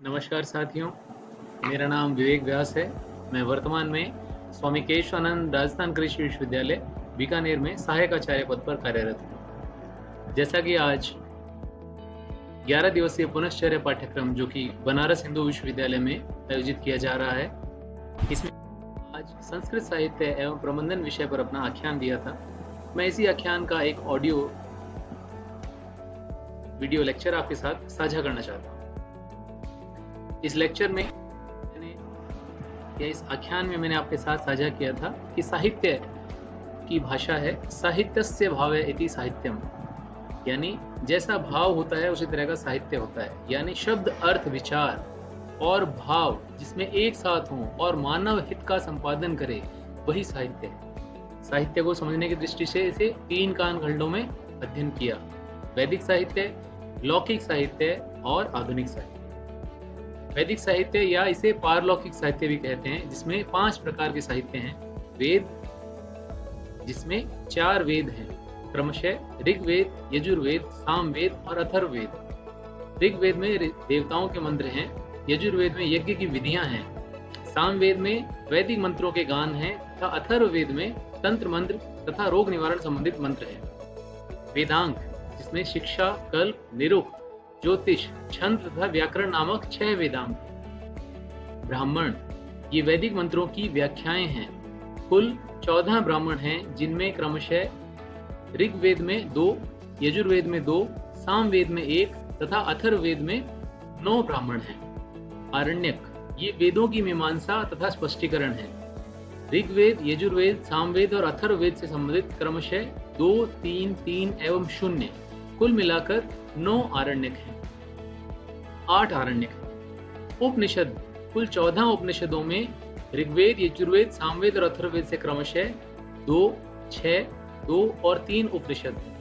नमस्कार साथियों, मेरा नाम विवेक व्यास है। मैं वर्तमान में स्वामी केशवानंद राजस्थान कृषि विश्वविद्यालय बीकानेर में सहायक आचार्य पद पर कार्यरत हूँ। जैसा कि आज 11 दिवसीय पुनश्चर्या पाठ्यक्रम जो कि बनारस हिंदू विश्वविद्यालय में आयोजित किया जा रहा है, इसमें आज संस्कृत साहित्य एवं प्रबंधन विषय पर अपना आख्यान दिया था। मैं इसी आख्यान का एक ऑडियो वीडियो लेक्चर आपके साथ साझा करना चाहता हूँ। इस लेक्चर में इस आख्यान में मैंने आपके साथ साझा किया था कि साहित्य की भाषा है साहित्यस्य भावे इति साहित्यम, यानी जैसा भाव होता है उसी तरह का साहित्य होता है। यानी शब्द, अर्थ, विचार और भाव जिसमें एक साथ हों और मानव हित का संपादन करे, वही साहित्य है। साहित्य को समझने की दृष्टि से इसे 3 कालखंडों में अध्ययन किया: वैदिक साहित्य, लौकिक साहित्य और आधुनिक साहित्य। वैदिक साहित्य या इसे पारलौकिक साहित्य भी कहते हैं, जिसमें 5 प्रकार के साहित्य हैं। वेद, जिसमें 4 वेद हैं क्रमशः ऋग्वेद, यजुर्वेद, सामवेद और अथर्ववेद। ऋग्वेद में देवताओं के मंत्र हैं, यजुर्वेद में यज्ञ की विधियां हैं, सामवेद में वैदिक मंत्रों के गान हैं तथा अथर्ववेद में तंत्र मंत्र तथा रोग निवारण संबंधित मंत्र हैं। वेदांग, जिसमें शिक्षा, कल्प, निरुक्त, ज्योतिष, छंद तथा व्याकरण नामक 6 वेदांग। ब्राह्मण, ये वैदिक मंत्रों की व्याख्याएं हैं। कुल 14 ब्राह्मण हैं, जिनमें क्रमशः ऋग्वेद में 2, यजुर्वेद में 2, सामवेद में 1 तथा अथर्ववेद में 9 ब्राह्मण हैं। आरण्यक, ये वेदों की मीमांसा तथा स्पष्टीकरण है। ऋग्वेद, यजुर्वेद, सामवेद और अथर्ववेद से संबंधित क्रमशः 2, 3, 3 एवं 0 कुल मिलाकर 9 आरण्यक हैं। 8 आरण्यक हैं। उपनिषद, कुल 14 उपनिषदों में ऋग्वेद, यजुर्वेद, सामवेद और अथर्ववेद से क्रमशः 2, 6, 2 और 3 उपनिषद हैं।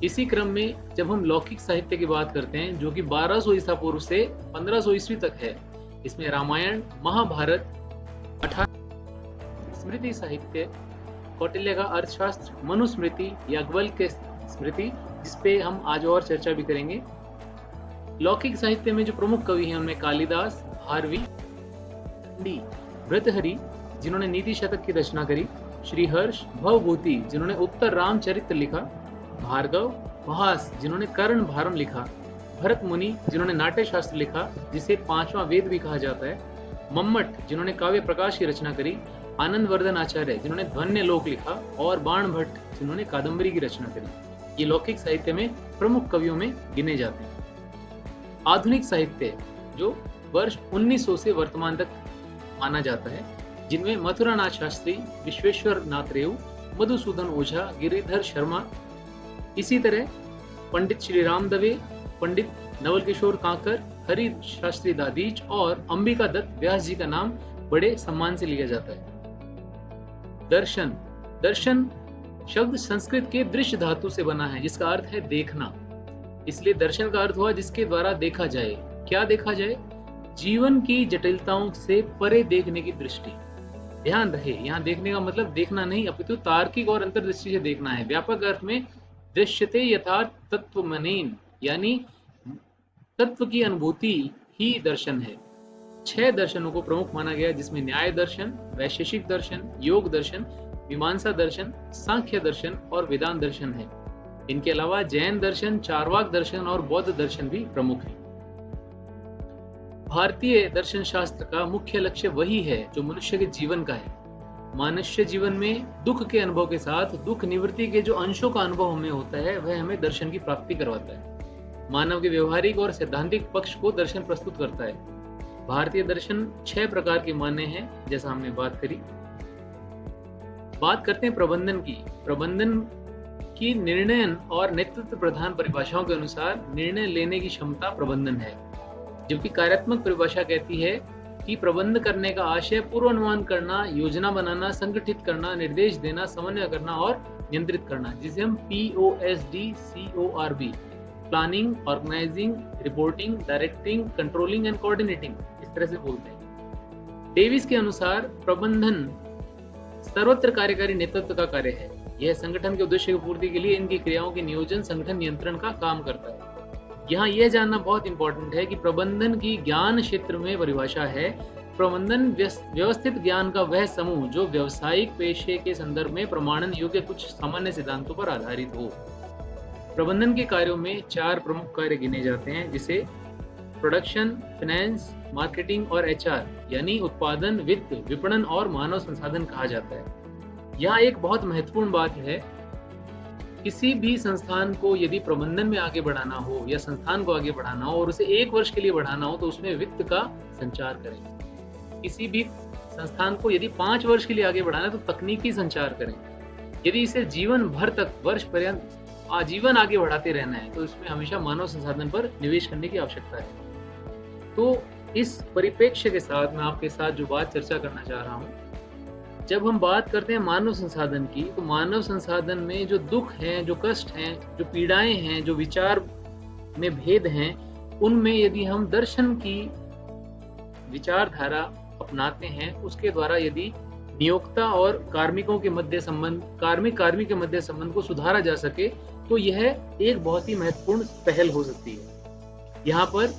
इसी क्रम में जब हम लौकिक साहित्य की बात करते हैं, जो कि 1200 ईसा पूर्व से 1500 ईस्वी तक है, इसमें रामायण, महाभारत, 18 स्मृति साहित्य, कौटिल्य का अर्थशास्त्र, मनुस्मृति, याज्ञवल्क्य के स्मृति, जिसपे हम आज और चर्चा भी करेंगे। लौकिक साहित्य में जो प्रमुख कवि हैं उनमें कालिदास, भारवी, भृतहरि जिन्होंने नीति शतक की रचना करी, श्रीहर्ष, भवभूति जिन्होंने उत्तर रामचरित्र लिखा, भार्गव, भास जिन्होंने कर्ण भारम लिखा, भरत मुनि जिन्होंने नाट्य शास्त्र लिखा, जिसे 5वां वेद भी कहा जाता है, मम्मट जिन्होंने काव्य प्रकाश की रचना करी, आनंदवर्धन आचार्य जिन्होंने ध्वन्यलोक लिखा और बाण भट्ट जिन्होंने कादम्बरी की रचना करी। ये लौकिक साहित्य में प्रमुख कवियों में गिने जाते हैं। आधुनिक साहित्य जो वर्ष 1900 से वर्तमान तक माना जाता है, जिनमें मथुरानाथ शास्त्री, विश्वेश्वर नाथ रेऊ, मधुसूदन ओझा, गिरिधर शर्मा, इसी तरह पंडित श्री राम दवे, पंडित नवल किशोर कांकर, हरि शास्त्री दादीच और अंबिका दत्त व्यास जी का नाम बड़े सम्मान से लिया जाता है। दर्शन, दर्शन शब्द संस्कृत के दृश्य धातु से बना है, जिसका अर्थ है देखना। इसलिए दर्शन का अर्थ हुआ जिसके द्वारा देखा जाए। क्या देखा जाए? जीवन की जटिलताओं से परे देखने की दृष्टि। ध्यान रहे, यहाँ देखने का मतलब देखना नहीं, अपितु तार्किक और अंतर्दृष्टि से देखना है। व्यापक अर्थ में दृश्यते यथार्थ तत्वमनेन, यानी तत्व की अनुभूति ही दर्शन है। 6 दर्शनों को प्रमुख माना गया, जिसमें न्याय दर्शन, वैशेषिक दर्शन, योग दर्शन, मीमांसा दर्शन, सांख्य दर्शन और वेदांत दर्शन है। इनके अलावा जैन दर्शन, चार्वाक दर्शन और बौद्ध दर्शन भी प्रमुख है। भारतीय दर्शन शास्त्र का मुख्य लक्ष्य वही है जो मनुष्य के जीवन का है। मनुष्य जीवन में दुख के अनुभव के साथ दुख निवृत्ति के जो अंशों का अनुभव हमें होता है, वह हमें दर्शन की प्राप्ति करवाता है। मानव के व्यवहारिक और सैद्धांतिक पक्ष को दर्शन प्रस्तुत करता है। भारतीय दर्शन 6 प्रकार के माने हैं, जैसा हमने बात करी। बात करते हैं प्रबंधन की। प्रबंधन की निर्णयन और नेतृत्व प्रधान परिभाषाओं के अनुसार निर्णय लेने की क्षमता प्रबंधन है, जबकि कार्यात्मक परिभाषा कहती है कि प्रबंध करने का आशय पूर्वानुमान करना, योजना बनाना, संगठित करना, निर्देश देना, समन्वय करना और नियंत्रित करना, जिसे हम POSDCORB planning, organising, reporting, directing, controlling and coordinating इस तरह से बोलते हैं। डेविस के अनुसार प्रबंधन सर्वत्र कार्यकारी नेतृत्व का कार्य है। यह संगठन के उद्देश्य की पूर्ति के लिए इनकी क्रियाओं के नियोजन, संगठन, नियंत्रण का काम करता है। यहाँ यह जानना बहुत इंपॉर्टेंट है कि प्रबंधन की ज्ञान क्षेत्र में परिभाषा है प्रबंधन व्यवस्थित ज्ञान का वह समूह जो व्यावसायिक पेशे के संदर्भ में प्रमाणन योग्य कुछ सामान्य सिद्धांतों पर आधारित हो। प्रबंधन के कार्यों में 4 प्रमुख कार्य गिने जाते हैं, जिसे प्रोडक्शन, फाइनेंस, मार्केटिंग और एचआर यानी उत्पादन, वित्त, विपणन और मानव संसाधन कहा जाता है। यहाँ एक बहुत महत्वपूर्ण बात है, किसी भी संस्थान को यदि प्रबंधन में आगे बढ़ाना हो या संस्थान को आगे बढ़ाना हो और उसे 1 वर्ष के लिए बढ़ाना हो तो उसमें वित्त का संचार करें। किसी भी संस्थान को यदि 5 वर्ष के लिए आगे बढ़ाना है तो तकनीकी संचार करें। यदि इसे जीवन भर तक, वर्ष पर्यंत, आजीवन आगे बढ़ाते रहना है तो इसमें हमेशा मानव संसाधन पर निवेश करने की आवश्यकता है। तो इस परिप्रेक्ष्य के साथ मैं आपके साथ जो बात चर्चा करना चाह रहा हूँ, जब हम बात करते हैं मानव संसाधन की, तो मानव संसाधन में जो दुख हैं, जो कष्ट हैं, जो पीड़ाएं हैं, जो विचार में भेद हैं, उनमें यदि हम दर्शन की विचारधारा अपनाते हैं, उसके द्वारा यदि नियोक्ता और कार्मिकों के मध्य संबंध, कार्मिक के मध्य संबंध को सुधारा जा सके तो यह एक बहुत ही महत्वपूर्ण पहल हो सकती है। यहाँ पर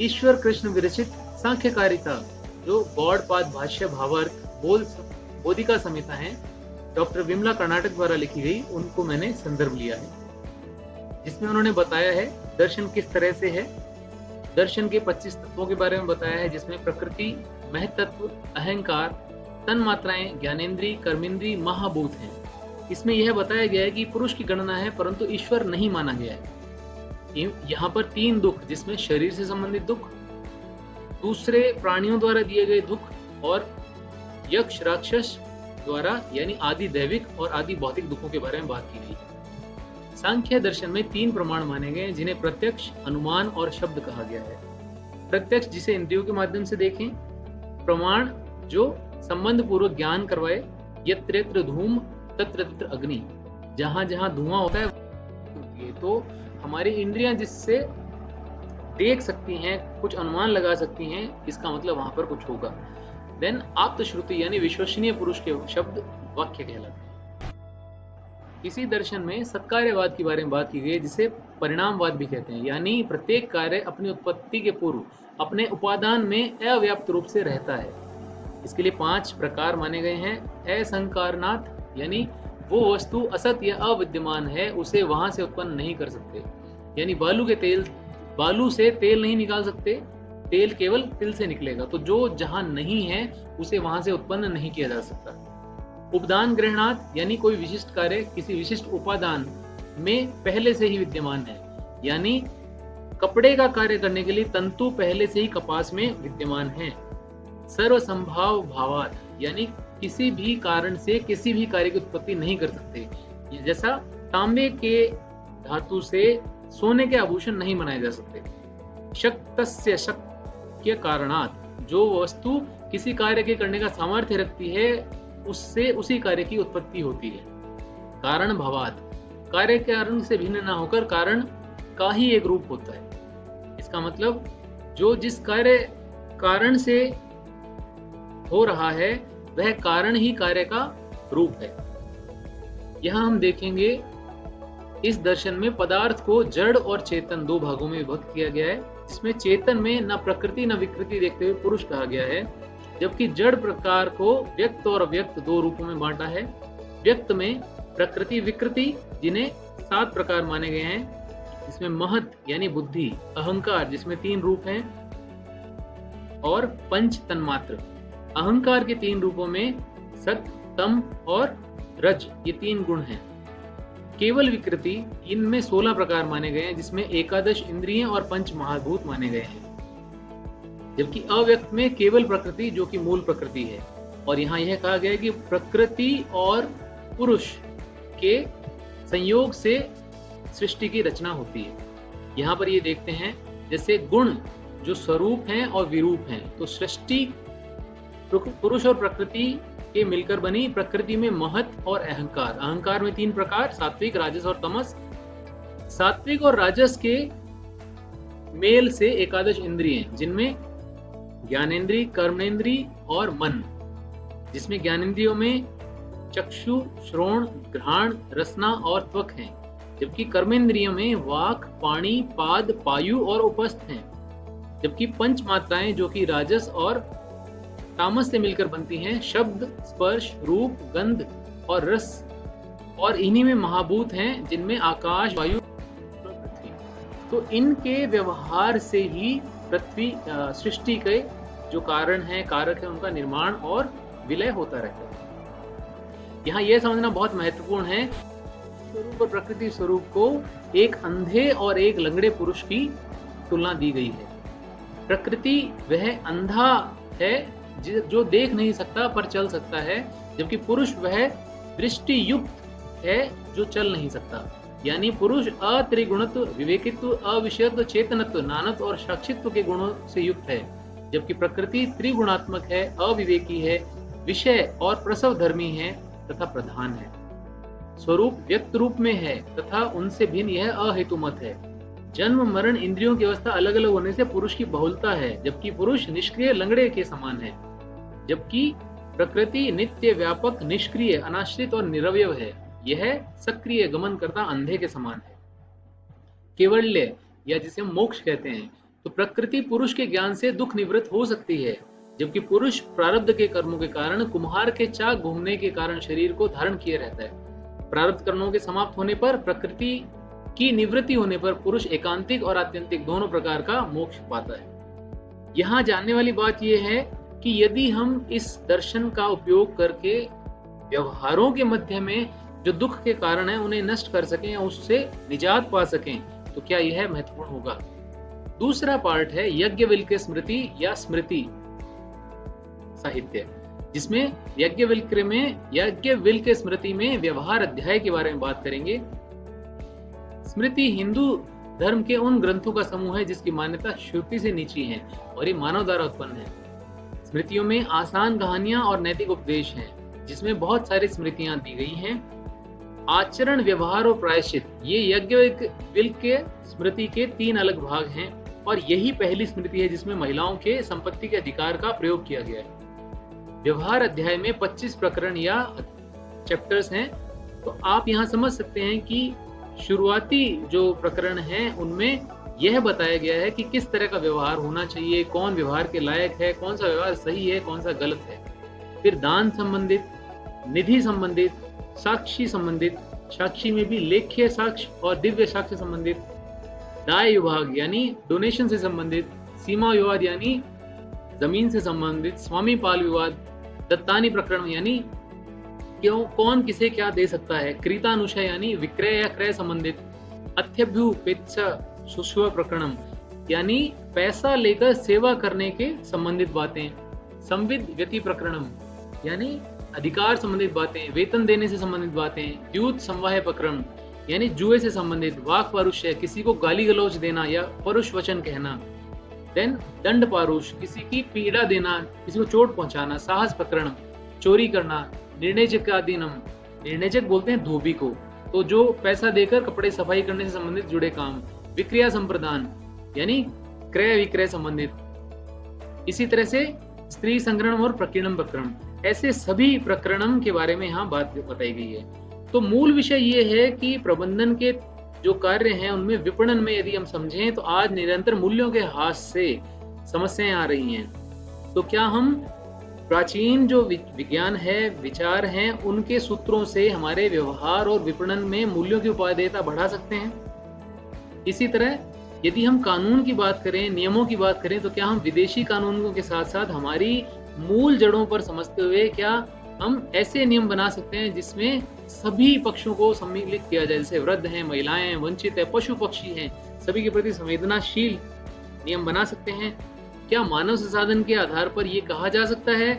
ईश्वर कृष्ण विरचित सांख्यकारिता, जो गौड़पाद भाष्य भावार्थ बोधिका संहिता है, डॉक्टर विमला कर्नाटक द्वारा लिखी गई, उनको मैंने संदर्भ लिया है, जिसमें उन्होंने बताया है दर्शन किस तरह से है। दर्शन के 25 तत्वों के बारे में बताया है, जिसमें प्रकृति, महतत्व, अहंकार, तन्मात्राएं, ज्ञानेंद्री, कर्मेंद्री, महाभूत हैं। इसमें यह बताया गया है कि पुरुष की गणना है परंतु ईश्वर नहीं माना गया है। यहाँ पर 3 दुख, जिसमें शरीर से संबंधित दुख, दूसरे प्राणियों द्वारा दिए गए दुख और यक्ष राक्षस द्वारा यानी आदि दैविक और आदि भौतिक दुखों के बारे में बात की गई। सांख्य दर्शन में 3 प्रमाण माने गए हैं, जिन्हें प्रत्यक्ष, अनुमान और शब्द कहा गया है। प्रत्यक्ष जिसे इंद्रियों के माध्यम से देखें, प्रमाण जो संबंध पूर्वक ज्ञान करवाए, यत्र यत्र धूम तत्र तत्र अग्नि, जहां जहां धुआं होता है तो हमारी इंद्रियां जिससे देख सकती हैं, कुछ अनुमान लगा सकती हैं, इसका मतलब वहां पर कुछ होगा। देन आप्त श्रुति यानी विश्वसनीय पुरुष के शब्द वाक्य कहलाते हैं। इसी दर्शन में सत्कार्यवाद के बारे में बात की गई, जिसे परिणामवाद भी कहते हैं, यानी प्रत्येक कार्य अपनी उत्पत्ति के पूर्व अपने उपादान में अव्याप्त रूप से रहता है। इसके लिए 5 प्रकार माने गए हैं। असंकारनाथ यानी वो वस्तु असत या अविद्यमान है, उसे वहां से उत्पन्न नहीं कर सकते, यानी बालू से तेल नहीं निकाल सकते, तेल केवल तिल से निकलेगा, तो जो जहां नहीं है उसे वहां से उत्पन्न नहीं किया जा सकता। उपदान ग्रहणात यानी कोई विशिष्ट कार्य किसी विशिष्ट उपादान में पहले से ही विद्यमान है, यानी कपड़े का कार्य करने के लिए तंतु पहले से ही कपास में विद्यमान है। सर्व संभाव भावात यानी किसी भी कारण से किसी भी कार्य की उत्पत्ति नहीं कर सकते, जैसा तांबे के धातु से सोने के आभूषण नहीं बनाए जा सकते। शक्तस्य शक्य कारणात, जो वस्तु किसी कार्य के करने का सामर्थ्य रखती है उससे उसी कार्य की उत्पत्ति होती है। कारण भावात, कार्य के कारण से भिन्न ना होकर कारण का ही एक रूप होता है। इसका मतलब जो जिस कार्य कारण से हो रहा है वह कारण ही कार्य का रूप है। यहाँ हम देखेंगे इस दर्शन में पदार्थ को जड़ और चेतन 2 भागों में विभक्त किया गया है, जिसमें चेतन में न प्रकृति न विकृति देखते हुए पुरुष कहा गया है, जबकि जड़ प्रकार को व्यक्त और अव्यक्त 2 रूपों में बांटा है। व्यक्त में प्रकृति विकृति, जिन्हें 7 प्रकार माने गए हैं, जिसमें महत यानी बुद्धि, अहंकार जिसमें 3 रूप हैं, और पंच तन्मात्र। अहंकार के 3 रूपों में सत, तम और रज, ये 3 गुण हैं। केवल विकृति, इनमें 16 प्रकार माने गए हैं, जिसमें 11 इंद्रिय और 5 महाभूत माने गए हैं, जबकि अव्यक्त में केवल प्रकृति जो कि मूल प्रकृति है। और यहाँ यह कहा गया है कि प्रकृति और पुरुष के संयोग से सृष्टि की रचना होती है। यहाँ पर ये देखते हैं जैसे गुण जो स्वरूप हैं और विरूप हैं, तो सृष्टि पुरुष और प्रकृति के मिलकर बनी। प्रकृति में महत और अहंकार, अहंकार में 3 प्रकार, सात्विक, राजस और तमस। सात्विक और राजस के मेल से 11 इंद्रिय, जिनमें ज्ञानेंद्री, कर्मेंद्री और मन, जिसमें ज्ञानेंद्रियों में चक्षु, श्रोण, घ्राण, रसना और त्वक हैं, जबकि कर्मेंद्रियों में वाक, पाणी, पाद, पायु और उपस्थ हैं। जबकि पंच मात्राएं जो कि राजस और तामस से मिलकर बनती हैं, शब्द, स्पर्श, रूप, गंध और रस, और इन्हीं में महाभूत हैं जिनमें आकाश, वायु, पृथ्वी। तो इनके व्यवहार से ही पृथ्वी सृष्टि के जो कारण है, कारक है, उनका निर्माण और विलय होता रहता है। यहाँ यह समझना बहुत महत्वपूर्ण है, स्वरूप और प्रकृति स्वरूप को एक अंधे और एक लंगड़े पुरुष की तुलना दी गई है। प्रकृति वह अंधा है जो देख नहीं सकता पर चल सकता है, जबकि पुरुष वह दृष्टि युक्त है जो चल नहीं सकता। यानी पुरुष अत्रिगुणत्व, विवेकित्व, अविषयत्व, चेतनत्व, नानत्व और साक्षित्व के गुणों से युक्त है, जबकि प्रकृति त्रिगुणात्मक है, अविवेकी है, विषय और प्रसव धर्मी है तथा प्रधान है। स्वरूप व्यक्त रूप में है तथा उनसे भिन्न यह अहेतुमत है। जन्म, मरण, इंद्रियों की अवस्था अलग अलग होने से पुरुष की बहुलता है, जबकि पुरुष निष्क्रिय लंगड़े के समान है। जबकि प्रकृति नित्य, व्यापक, निष्क्रिय, अनाश्रित और निरवयव है। यह सक्रिय गमन करता अंधे के समान है। केवल्य या जिसे हम मोक्ष कहते हैं, तो प्रकृति पुरुष के ज्ञान से दुख निवृत्त हो सकती है, जबकि पुरुष प्रारब्ध के कर्मों के कारण, कुम्हार के चाक घूमने के कारण शरीर को धारण किए रहता है। प्रारब्ध कर्मों के समाप्त होने पर, प्रकृति की निवृत्ति होने पर पुरुष एकांतिक और आत्यंतिक दोनों प्रकार का मोक्ष पाता है। यहाँ जानने वाली बात यह है कि यदि हम इस दर्शन का उपयोग करके व्यवहारों के मध्य में जो दुख के कारण है उन्हें नष्ट कर सकें या उससे निजात पा सकें, तो क्या यह महत्वपूर्ण होगा। दूसरा पार्ट है यज्ञवल्क्य स्मृति या स्मृति साहित्य, जिसमें यज्ञवल्क्य स्मृति में व्यवहार अध्याय के बारे में बात करेंगे। स्मृति हिंदू धर्म के उन ग्रंथों का समूह है जिसकी मान्यता श्रुति से नीची है और ये मानव द्वारा उत्पन्न है। स्मृतियों में आसान कहानियां और नैतिक उपदेश हैं, जिसमें बहुत सारी स्मृतियां दी गई हैं। आचरण, व्यवहार और प्रायश्चित, ये यज्ञवल्क्य स्मृति के 3 अलग भाग हैं और यही पहली स्मृति है जिसमें महिलाओं के संपत्ति के अधिकार का प्रयोग किया गया है। व्यवहार अध्याय में 25 प्रकरण या चैप्टर्स हैं, तो आप यहाँ समझ सकते हैं कि शुरुआती जो प्रकरण हैं उनमें यह बताया गया है कि किस तरह का व्यवहार होना चाहिए, कौन व्यवहार के लायक है, कौन सा व्यवहार सही है, कौन सा गलत है। फिर दान संबंधित, निधि संबंधित, साक्षी संबंधित, साक्षी में भी लेख्य साक्ष्य और दिव्य साक्ष्य संबंधित, दाय विभाग यानी डोनेशन से संबंधित, सीमा विवाद यानी जमीन से संबंधित, स्वामी पाल विवाद, दत्तानी प्रकरण यानी क्यों कौन किसे क्या दे सकता है, क्रीतानुषय यानी विक्रय या क्रय संबंधित, अत्यभ्युपेक्षा सुश्व प्रकरणम यानी पैसा लेकर सेवा करने के संबंधित बातें, संविद व्यति प्रकरणम यानी अधिकार संबंधित बातें, वेतन देने से संबंधित बातें, द्यूत संवाह प्रकरण यानी जुए से संबंधित, वाक पारुष्य किसी को गाली गलौज देना या परुष वचन कहना, देन दंड पारुष किसी की पीड़ा देना, किसी को चोट पहुंचाना, साहस प्रकरण चोरी करना, निर्णयजक आदीनम, निर्णयजक बोलते हैं धोबी को, तो जो पैसा देकर कपड़े सफाई करने से संबंधित जुड़े काम, विक्रिया संप्रदान यानी क्रय विक्रय संबंधित, इसी तरह से स्त्री संग्रहण और प्रकीर्णम प्रकरण, ऐसे सभी प्रकरणम के बारे में यहाँ बात बताई गई है। तो मूल विषय ये है कि प्रबंधन के जो कार्य हैं उनमें विपणन में यदि हम समझें तो आज निरंतर मूल्यों के हास से समस्याएं आ रही हैं। तो क्या हम प्राचीन जो विज्ञान है, विचार हैं, उनके सूत्रों से हमारे व्यवहार और विपणन में मूल्यों की उपादेयता बढ़ा सकते हैं? इसी तरह यदि हम कानून की बात करें, नियमों की बात करें, तो क्या हम विदेशी कानूनों के साथ साथ हमारी मूल जड़ों पर समझते हुए क्या हम ऐसे नियम बना सकते हैं जिसमें सभी पक्षों को सम्मिलित किया जाए, जैसे वृद्ध हैं, महिलाएं हैं, वंचित है, पशु पक्षी हैं, सभी के प्रति संवेदनाशील नियम बना सकते हैं? क्या मानव संसाधन के आधार पर यह कहा जा सकता है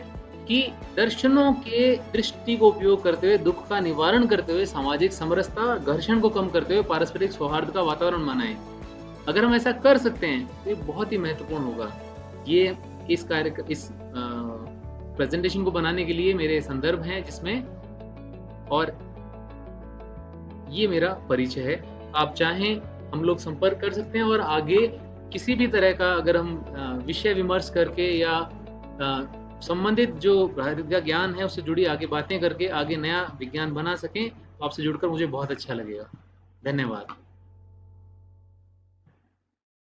कि दर्शनों के दृष्टि को उपयोग करते हुए, दुख का निवारण करते हुए, सामाजिक समरसता, घर्षण को कम करते हुए पारस्परिक सौहार्द का वातावरण बनाएं? अगर हम ऐसा कर सकते हैं तो ये बहुत ही महत्वपूर्ण होगा। ये इस प्रेजेंटेशन को बनाने के लिए मेरे संदर्भ हैं जिसमें, और ये मेरा परिचय है। आप चाहें हम लोग संपर्क कर सकते हैं और आगे किसी भी तरह का अगर हम विषय विमर्श करके या संबंधित जो का ज्ञान है उससे जुड़ी आगे बातें करके आगे नया विज्ञान बना सकें, तो आपसे जुड़कर मुझे बहुत अच्छा लगेगा। धन्यवाद।